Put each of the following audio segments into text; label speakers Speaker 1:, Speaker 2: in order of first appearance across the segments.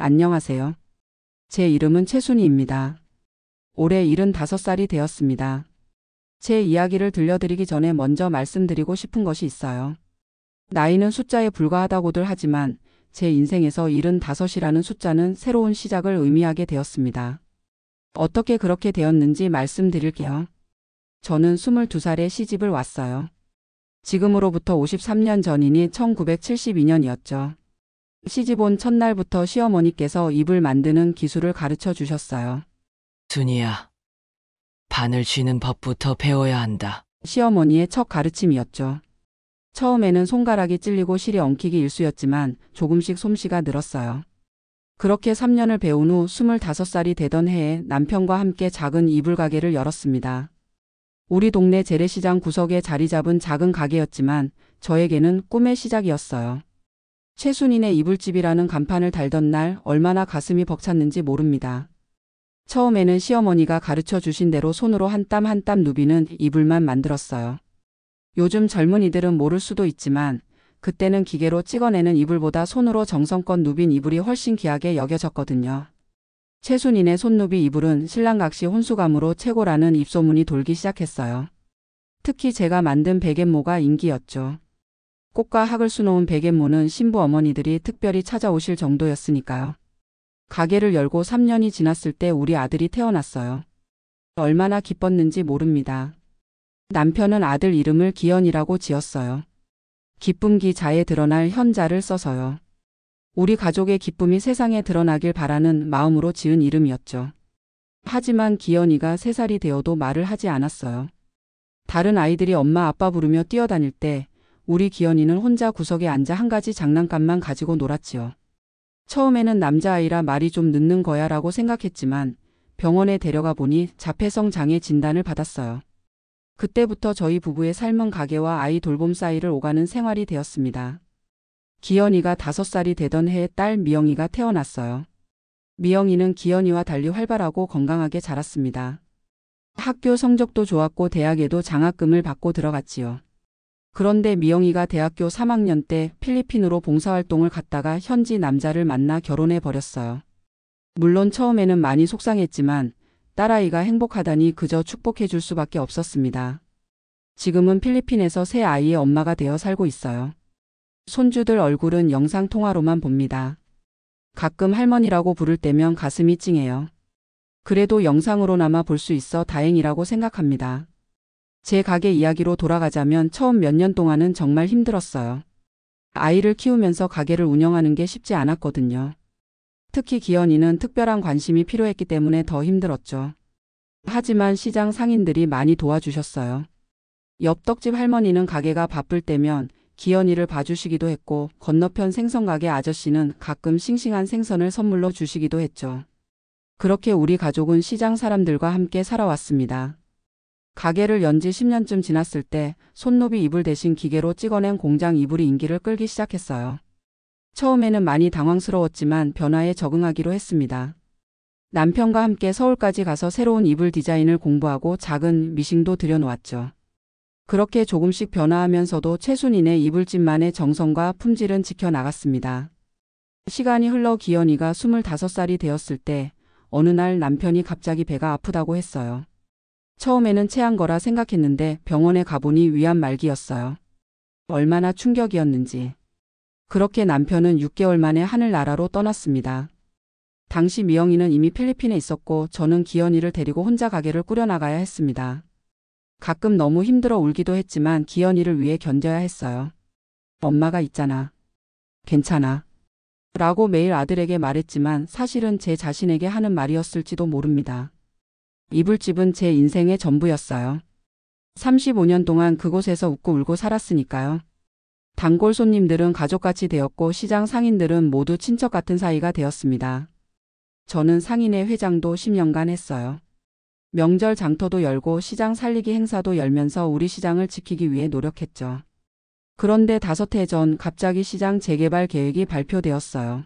Speaker 1: 안녕하세요. 제 이름은 최순희입니다. 올해 75살이 되었습니다. 제 이야기를 들려드리기 전에 먼저 말씀드리고 싶은 것이 있어요. 나이는 숫자에 불과하다고들 하지만 제 인생에서 75이라는 숫자는 새로운 시작을 의미하게 되었습니다. 어떻게 그렇게 되었는지 말씀드릴게요. 저는 22살에 시집을 왔어요. 지금으로부터 53년 전이니 1972년이었죠. 시집 온 첫날부터 시어머니께서 이불 만드는 기술을 가르쳐 주셨어요.
Speaker 2: 순이야, 바늘 쥐는 법부터 배워야 한다.
Speaker 1: 시어머니의 첫 가르침이었죠. 처음에는 손가락이 찔리고 실이 엉키기 일쑤였지만 조금씩 솜씨가 늘었어요. 그렇게 3년을 배운 후 25살이 되던 해에 남편과 함께 작은 이불 가게를 열었습니다. 우리 동네 재래시장 구석에 자리 잡은 작은 가게였지만 저에게는 꿈의 시작이었어요. 최순인의 이불집이라는 간판을 달던 날 얼마나 가슴이 벅찼는지 모릅니다. 처음에는 시어머니가 가르쳐 주신 대로 손으로 한 땀 한 땀 누비는 이불만 만들었어요. 요즘 젊은이들은 모를 수도 있지만 그때는 기계로 찍어내는 이불보다 손으로 정성껏 누빈 이불이 훨씬 귀하게 여겨졌거든요. 최순인의 손누비 이불은 신랑각시 혼수감으로 최고라는 입소문이 돌기 시작했어요. 특히 제가 만든 베갯모가 인기였죠. 꽃과 학을 수놓은 베갯모는 신부 어머니들이 특별히 찾아오실 정도였으니까요. 가게를 열고 3년이 지났을 때 우리 아들이 태어났어요. 얼마나 기뻤는지 모릅니다. 남편은 아들 이름을 기현이라고 지었어요. 기쁨 기자에 드러날 현자를 써서요. 우리 가족의 기쁨이 세상에 드러나길 바라는 마음으로 지은 이름이었죠. 하지만 기현이가 3살이 되어도 말을 하지 않았어요. 다른 아이들이 엄마 아빠 부르며 뛰어다닐 때 우리 기현이는 혼자 구석에 앉아 한 가지 장난감만 가지고 놀았지요. 처음에는 남자아이라 말이 좀 늦는 거야 라고 생각했지만 병원에 데려가 보니 자폐성 장애 진단을 받았어요. 그때부터 저희 부부의 삶은 가게와 아이 돌봄 사이를 오가는 생활이 되었습니다. 기현이가 5살이 되던 해에 딸 미영이가 태어났어요. 미영이는 기현이와 달리 활발하고 건강하게 자랐습니다. 학교 성적도 좋았고 대학에도 장학금을 받고 들어갔지요. 그런데 미영이가 대학교 3학년 때 필리핀으로 봉사활동을 갔다가 현지 남자를 만나 결혼해 버렸어요. 물론 처음에는 많이 속상했지만 딸아이가 행복하다니 그저 축복해 줄 수밖에 없었습니다. 지금은 필리핀에서 새 아이의 엄마가 되어 살고 있어요. 손주들 얼굴은 영상통화로만 봅니다. 가끔 할머니라고 부를 때면 가슴이 찡해요. 그래도 영상으로나마 볼 수 있어 다행이라고 생각합니다. 제 가게 이야기로 돌아가자면 처음 몇 년 동안은 정말 힘들었어요. 아이를 키우면서 가게를 운영하는 게 쉽지 않았거든요. 특히 기현이는 특별한 관심이 필요했기 때문에 더 힘들었죠. 하지만 시장 상인들이 많이 도와주셨어요. 옆 떡집 할머니는 가게가 바쁠 때면 기현이를 봐주시기도 했고 건너편 생선가게 아저씨는 가끔 싱싱한 생선을 선물로 주시기도 했죠. 그렇게 우리 가족은 시장 사람들과 함께 살아왔습니다. 가게를 연 지 10년쯤 지났을 때 손노비 이불 대신 기계로 찍어낸 공장 이불이 인기를 끌기 시작했어요. 처음에는 많이 당황스러웠지만 변화에 적응하기로 했습니다. 남편과 함께 서울까지 가서 새로운 이불 디자인을 공부하고 작은 미싱도 들여놓았죠. 그렇게 조금씩 변화하면서도 최순인의 이불집만의 정성과 품질은 지켜나갔습니다. 시간이 흘러 기현이가 25살이 되었을 때 어느 날 남편이 갑자기 배가 아프다고 했어요. 처음에는 체한 거라 생각했는데 병원에 가보니 위암 말기였어요. 얼마나 충격이었는지. 그렇게 남편은 6개월 만에 하늘나라로 떠났습니다. 당시 미영이는 이미 필리핀에 있었고 저는 기현이를 데리고 혼자 가게를 꾸려나가야 했습니다. 가끔 너무 힘들어 울기도 했지만 기현이를 위해 견뎌야 했어요. 엄마가 있잖아. 괜찮아. 라고 매일 아들에게 말했지만 사실은 제 자신에게 하는 말이었을지도 모릅니다. 이불집은 제 인생의 전부였어요. 35년 동안 그곳에서 웃고 울고 살았으니까요. 단골 손님들은 가족같이 되었고 시장 상인들은 모두 친척 같은 사이가 되었습니다. 저는 상인회 회장도 10년간 했어요. 명절 장터도 열고 시장 살리기 행사도 열면서 우리 시장을 지키기 위해 노력했죠. 그런데 5해 전 갑자기 시장 재개발 계획이 발표되었어요.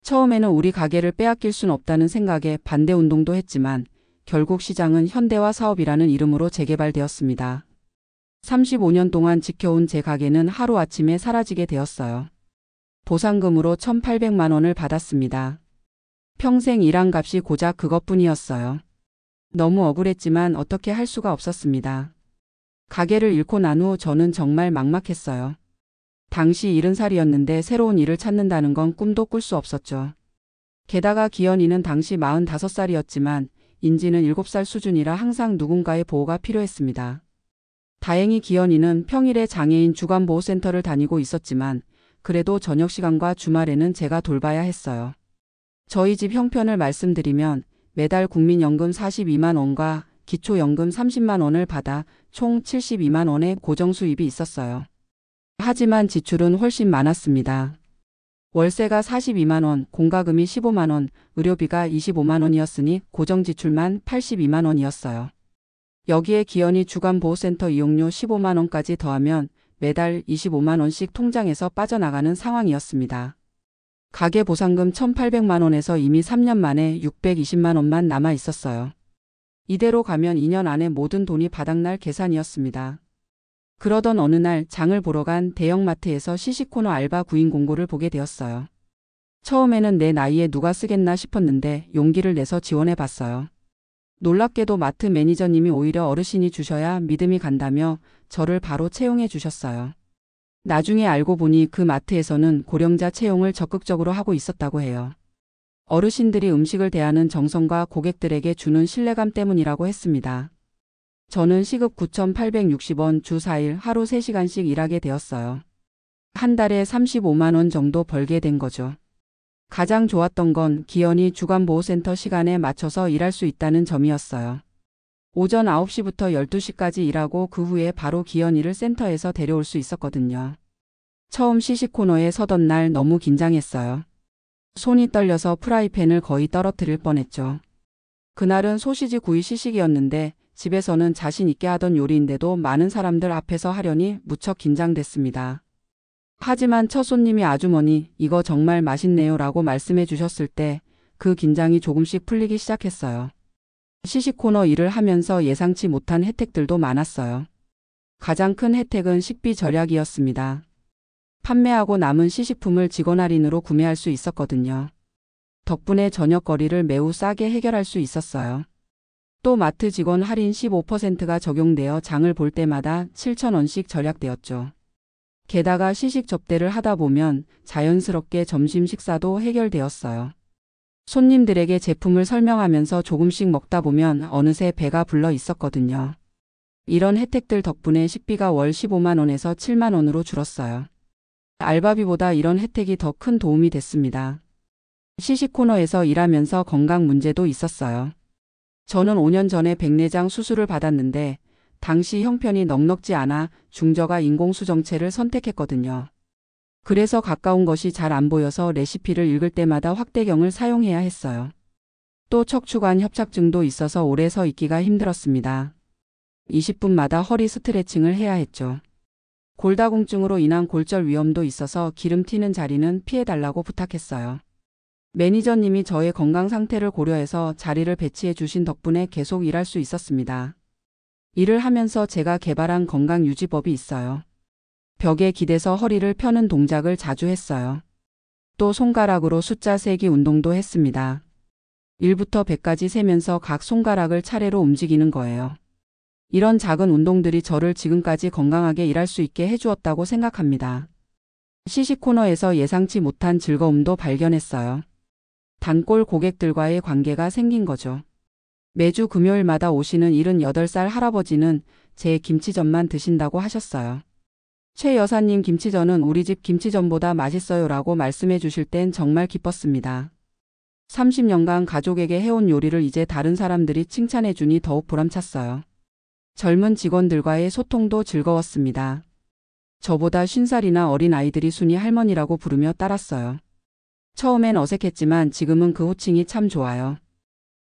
Speaker 1: 처음에는 우리 가게를 빼앗길 순 없다는 생각에 반대 운동도 했지만 결국 시장은 현대화 사업이라는 이름으로 재개발되었습니다. 35년 동안 지켜온 제 가게는 하루아침에 사라지게 되었어요. 보상금으로 1,800만 원을 받았습니다. 평생 일한 값이 고작 그것뿐이었어요. 너무 억울했지만 어떻게 할 수가 없었습니다. 가게를 잃고 난 후 저는 정말 막막했어요. 당시 70살이었는데 새로운 일을 찾는다는 건 꿈도 꿀 수 없었죠. 게다가 기현이는 당시 45살이었지만 인지는 7살 수준이라 항상 누군가의 보호가 필요했습니다. 다행히 기현이는 평일에 장애인 주간보호센터를 다니고 있었지만 그래도 저녁 시간과 주말에는 제가 돌봐야 했어요. 저희 집 형편을 말씀드리면 매달 국민연금 42만 원과 기초연금 30만 원을 받아 총 72만 원의 고정수입이 있었어요. 하지만 지출은 훨씬 많았습니다. 월세가 42만 원, 공과금이 15만 원, 의료비가 25만 원이었으니 고정지출만 82만 원이었어요. 여기에 기현이 주간보호센터 이용료 15만 원까지 더하면 매달 25만 원씩 통장에서 빠져나가는 상황이었습니다. 가계 보상금 1,800만 원에서 이미 3년 만에 620만 원만 남아 있었어요. 이대로 가면 2년 안에 모든 돈이 바닥날 계산이었습니다. 그러던 어느 날 장을 보러 간 대형마트에서 시식코너 알바 구인 공고를 보게 되었어요. 처음에는 내 나이에 누가 쓰겠나 싶었는데 용기를 내서 지원해봤어요. 놀랍게도 마트 매니저님이 오히려 어르신이 주셔야 믿음이 간다며 저를 바로 채용해 주셨어요. 나중에 알고 보니 그 마트에서는 고령자 채용을 적극적으로 하고 있었다고 해요. 어르신들이 음식을 대하는 정성과 고객들에게 주는 신뢰감 때문이라고 했습니다. 저는 시급 9,860원 주 4일 하루 3시간씩 일하게 되었어요. 한 달에 35만 원 정도 벌게 된 거죠. 가장 좋았던 건 기현이 주간보호센터 시간에 맞춰서 일할 수 있다는 점이었어요. 오전 9시부터 12시까지 일하고 그 후에 바로 기현이를 센터에서 데려올 수 있었거든요. 처음 시식 코너에 서던 날 너무 긴장했어요. 손이 떨려서 프라이팬을 거의 떨어뜨릴 뻔했죠. 그날은 소시지 구이 시식이었는데 집에서는 자신 있게 하던 요리인데도 많은 사람들 앞에서 하려니 무척 긴장됐습니다. 하지만 첫 손님이 아주머니 이거 정말 맛있네요 라고 말씀해 주셨을 때 그 긴장이 조금씩 풀리기 시작했어요. 시식 코너 일을 하면서 예상치 못한 혜택들도 많았어요. 가장 큰 혜택은 식비 절약이었습니다. 판매하고 남은 시식품을 직원 할인으로 구매할 수 있었거든요. 덕분에 저녁거리를 매우 싸게 해결할 수 있었어요. 또 마트 직원 할인 15%가 적용되어 장을 볼 때마다 7,000원씩 절약되었죠. 게다가 시식 접대를 하다 보면 자연스럽게 점심 식사도 해결되었어요. 손님들에게 제품을 설명하면서 조금씩 먹다 보면 어느새 배가 불러 있었거든요. 이런 혜택들 덕분에 식비가 월 15만 원에서 7만 원으로 줄었어요. 알바비보다 이런 혜택이 더 큰 도움이 됐습니다. 시식 코너에서 일하면서 건강 문제도 있었어요. 저는 5년 전에 백내장 수술을 받았는데 당시 형편이 넉넉지 않아 중저가 인공수정체를 선택했거든요. 그래서 가까운 것이 잘 안 보여서 레시피를 읽을 때마다 확대경을 사용해야 했어요. 또 척추관 협착증도 있어서 오래 서 있기가 힘들었습니다. 20분마다 허리 스트레칭을 해야 했죠. 골다공증으로 인한 골절 위험도 있어서 기름 튀는 자리는 피해달라고 부탁했어요. 매니저님이 저의 건강 상태를 고려해서 자리를 배치해 주신 덕분에 계속 일할 수 있었습니다. 일을 하면서 제가 개발한 건강 유지법이 있어요. 벽에 기대서 허리를 펴는 동작을 자주 했어요. 또 손가락으로 숫자 세기 운동도 했습니다. 1부터 100까지 세면서 각 손가락을 차례로 움직이는 거예요. 이런 작은 운동들이 저를 지금까지 건강하게 일할 수 있게 해주었다고 생각합니다. 시식 코너에서 예상치 못한 즐거움도 발견했어요. 단골 고객들과의 관계가 생긴 거죠. 매주 금요일마다 오시는 78살 할아버지는 제 김치전만 드신다고 하셨어요. 최 여사님 김치전은 우리 집 김치전보다 맛있어요 라고 말씀해 주실 땐 정말 기뻤습니다. 30년간 가족에게 해온 요리를 이제 다른 사람들이 칭찬해 주니 더욱 보람찼어요. 젊은 직원들과의 소통도 즐거웠습니다. 저보다 50살이나 어린 아이들이 순이 할머니라고 부르며 따랐어요. 처음엔 어색했지만 지금은 그 호칭이 참 좋아요.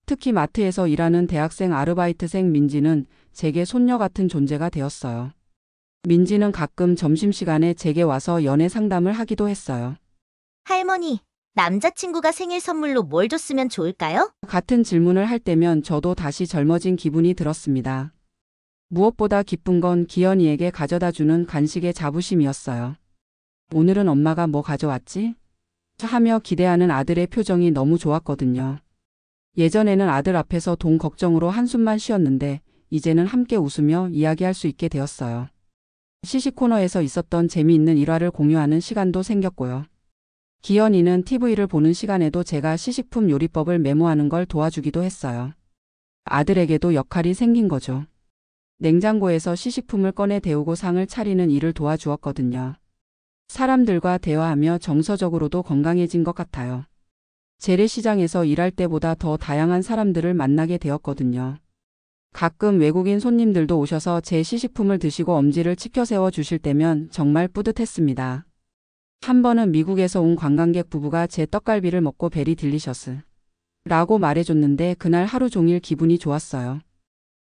Speaker 1: 특히 마트에서 일하는 대학생 아르바이트생 민지는 제게 손녀 같은 존재가 되었어요. 민지는 가끔 점심시간에 제게 와서 연애 상담을 하기도 했어요.
Speaker 3: 할머니, 남자친구가 생일 선물로 뭘 줬으면 좋을까요?
Speaker 1: 같은 질문을 할 때면 저도 다시 젊어진 기분이 들었습니다. 무엇보다 기쁜 건 기현이에게 가져다 주는 간식의 자부심이었어요. 오늘은 엄마가 뭐 가져왔지? 하며 기대하는 아들의 표정이 너무 좋았거든요. 예전에는 아들 앞에서 돈 걱정으로 한숨만 쉬었는데 이제는 함께 웃으며 이야기할 수 있게 되었어요. 시식 코너에서 있었던 재미있는 일화를 공유하는 시간도 생겼고요. 기현이는 TV를 보는 시간에도 제가 시식품 요리법을 메모하는 걸 도와주기도 했어요. 아들에게도 역할이 생긴 거죠. 냉장고에서 시식품을 꺼내 데우고 상을 차리는 일을 도와주었거든요. 사람들과 대화하며 정서적으로도 건강해진 것 같아요. 재래시장에서 일할 때보다 더 다양한 사람들을 만나게 되었거든요. 가끔 외국인 손님들도 오셔서 제 시식품을 드시고 엄지를 치켜 세워 주실 때면 정말 뿌듯했습니다. 한 번은 미국에서 온 관광객 부부가 제 떡갈비를 먹고 베리 딜리셔스 라고 말해줬는데 그날 하루 종일 기분이 좋았어요.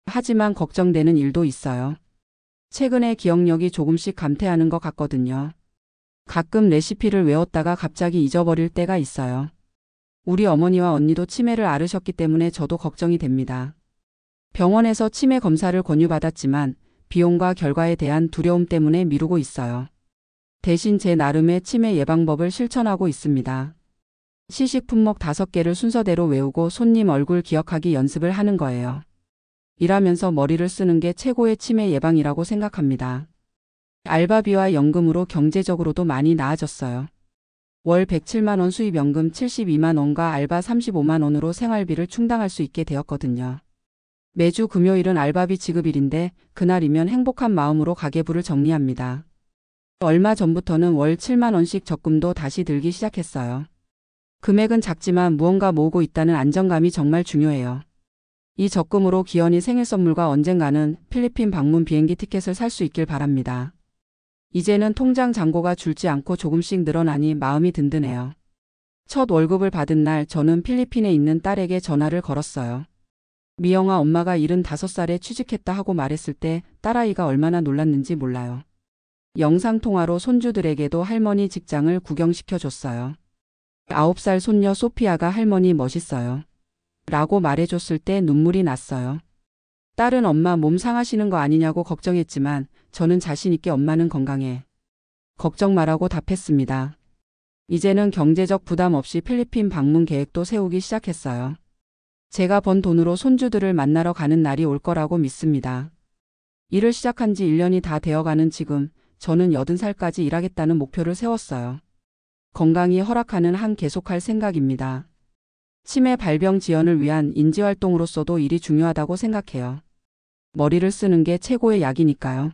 Speaker 1: 하지만 걱정되는 일도 있어요. 최근에 기억력이 조금씩 감퇴하는 것 같거든요. 가끔 레시피를 외웠다가 갑자기 잊어버릴 때가 있어요. 우리 어머니와 언니도 치매를 앓으셨기 때문에 저도 걱정이 됩니다. 병원에서 치매 검사를 권유받았지만 비용과 결과에 대한 두려움 때문에 미루고 있어요. 대신 제 나름의 치매 예방법을 실천하고 있습니다. 시식 품목 5개를 순서대로 외우고 손님 얼굴 기억하기 연습을 하는 거예요. 일하면서 머리를 쓰는 게 최고의 치매 예방이라고 생각합니다. 알바비와 연금으로 경제적으로도 많이 나아졌어요. 월 107만 원 수입 연금 72만 원과 알바 35만 원으로 생활비를 충당할 수 있게 되었거든요. 매주 금요일은 알바비 지급일인데 그날이면 행복한 마음으로 가계부를 정리합니다. 얼마 전부터는 월 7만 원씩 적금도 다시 들기 시작했어요. 금액은 작지만 무언가 모으고 있다는 안정감이 정말 중요해요. 이 적금으로 기현이 생일 선물과 언젠가는 필리핀 방문 비행기 티켓을 살 수 있길 바랍니다. 이제는 통장 잔고가 줄지 않고 조금씩 늘어나니 마음이 든든해요. 첫 월급을 받은 날 저는 필리핀에 있는 딸에게 전화를 걸었어요. 미영아, 엄마가 75살에 취직했다 하고 말했을 때 딸아이가 얼마나 놀랐는지 몰라요. 영상통화로 손주들에게도 할머니 직장을 구경시켜줬어요. 9살 손녀 소피아가 할머니 멋있어요. 라고 말해줬을 때 눈물이 났어요. 딸은 엄마 몸 상하시는 거 아니냐고 걱정했지만 저는 자신 있게 엄마는 건강해. 걱정 마라고 답했습니다. 이제는 경제적 부담 없이 필리핀 방문 계획도 세우기 시작했어요. 제가 번 돈으로 손주들을 만나러 가는 날이 올 거라고 믿습니다. 일을 시작한 지 1년이 다 되어가는 지금 저는 80살까지 일하겠다는 목표를 세웠어요. 건강이 허락하는 한 계속할 생각입니다. 치매 발병 지연을 위한 인지활동으로서도 일이 중요하다고 생각해요. 머리를 쓰는 게 최고의 약이니까요.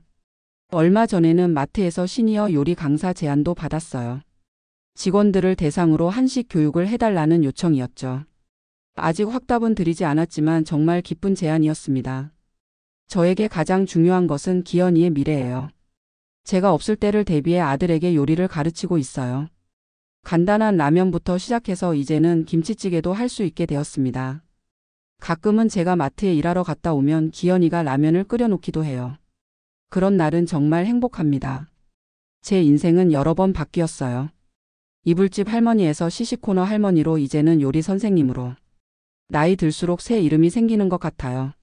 Speaker 1: 얼마 전에는 마트에서 시니어 요리 강사 제안도 받았어요. 직원들을 대상으로 한식 교육을 해달라는 요청이었죠. 아직 확답은 드리지 않았지만 정말 기쁜 제안이었습니다. 저에게 가장 중요한 것은 기현이의 미래예요. 제가 없을 때를 대비해 아들에게 요리를 가르치고 있어요. 간단한 라면부터 시작해서 이제는 김치찌개도 할 수 있게 되었습니다. 가끔은 제가 마트에 일하러 갔다 오면 기현이가 라면을 끓여놓기도 해요. 그런 날은 정말 행복합니다. 제 인생은 여러 번 바뀌었어요. 이불집 할머니에서 시식코너 할머니로 이제는 요리 선생님으로. 나이 들수록 새 이름이 생기는 것 같아요.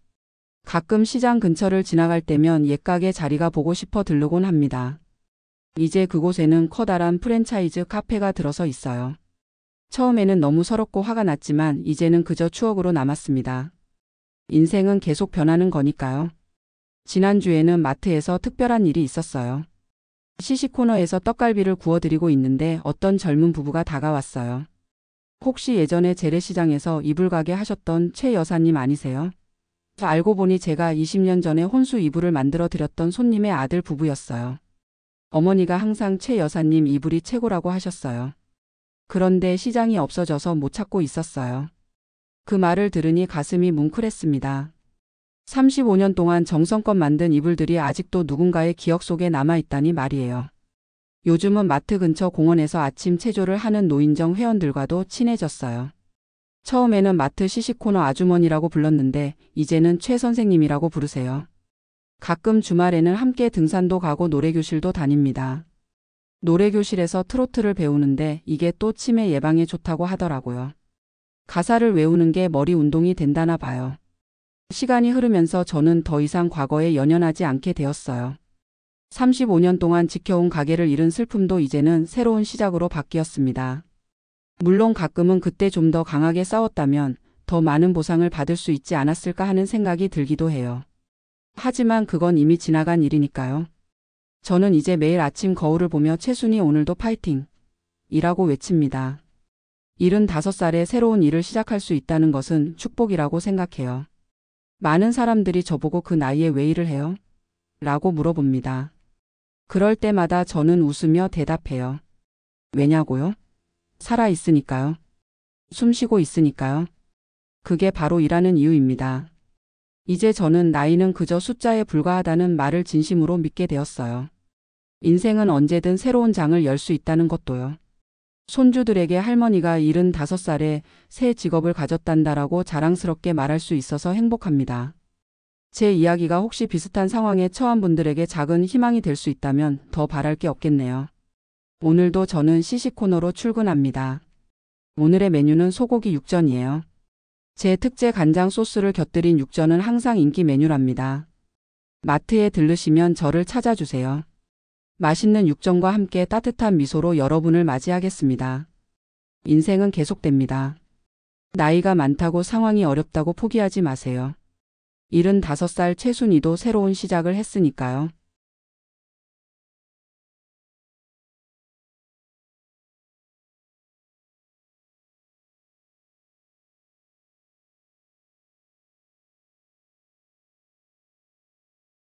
Speaker 1: 가끔 시장 근처를 지나갈 때면 옛가게 자리가 보고 싶어 들르곤 합니다. 이제 그곳에는 커다란 프랜차이즈 카페가 들어서 있어요. 처음에는 너무 서럽고 화가 났지만 이제는 그저 추억으로 남았습니다. 인생은 계속 변하는 거니까요. 지난주에는 마트에서 특별한 일이 있었어요. 시식 코너에서 떡갈비를 구워드리고 있는데 어떤 젊은 부부가 다가왔어요. 혹시 예전에 재래시장에서 이불가게 하셨던 최 여사님 아니세요? 알고 보니 제가 20년 전에 혼수 이불을 만들어 드렸던 손님의 아들 부부였어요. 어머니가 항상 최 여사님 이불이 최고라고 하셨어요. 그런데 시장이 없어져서 못 찾고 있었어요. 그 말을 들으니 가슴이 뭉클했습니다. 35년 동안 정성껏 만든 이불들이 아직도 누군가의 기억 속에 남아있다니 말이에요. 요즘은 마트 근처 공원에서 아침 체조를 하는 노인정 회원들과도 친해졌어요. 처음에는 마트 시식코너 아주머니라고 불렀는데 이제는 최 선생님이라고 부르세요. 가끔 주말에는 함께 등산도 가고 노래교실도 다닙니다. 노래교실에서 트로트를 배우는데 이게 또 치매 예방에 좋다고 하더라고요. 가사를 외우는 게 머리 운동이 된다나 봐요. 시간이 흐르면서 저는 더 이상 과거에 연연하지 않게 되었어요. 35년 동안 지켜온 가게를 잃은 슬픔도 이제는 새로운 시작으로 바뀌었습니다. 물론 가끔은 그때 좀 더 강하게 싸웠다면 더 많은 보상을 받을 수 있지 않았을까 하는 생각이 들기도 해요. 하지만 그건 이미 지나간 일이니까요. 저는 이제 매일 아침 거울을 보며 최순희 오늘도 파이팅! 이라고 외칩니다. 75살에 새로운 일을 시작할 수 있다는 것은 축복이라고 생각해요. 많은 사람들이 저보고 그 나이에 왜 일을 해요? 라고 물어봅니다. 그럴 때마다 저는 웃으며 대답해요. 왜냐고요? 살아 있으니까요. 숨 쉬고 있으니까요. 그게 바로 일하는 이유입니다. 이제 저는 나이는 그저 숫자에 불과하다는 말을 진심으로 믿게 되었어요. 인생은 언제든 새로운 장을 열 수 있다는 것도요. 손주들에게 할머니가 75살에 새 직업을 가졌단다라고 자랑스럽게 말할 수 있어서 행복합니다. 제 이야기가 혹시 비슷한 상황에 처한 분들에게 작은 희망이 될 수 있다면 더 바랄 게 없겠네요. 오늘도 저는 시식 코너로 출근합니다. 오늘의 메뉴는 소고기 육전이에요. 제 특제 간장 소스를 곁들인 육전은 항상 인기 메뉴랍니다. 마트에 들르시면 저를 찾아주세요. 맛있는 육전과 함께 따뜻한 미소로 여러분을 맞이하겠습니다. 인생은 계속됩니다. 나이가 많다고 상황이 어렵다고 포기하지 마세요. 75살 최순희도 새로운 시작을 했으니까요.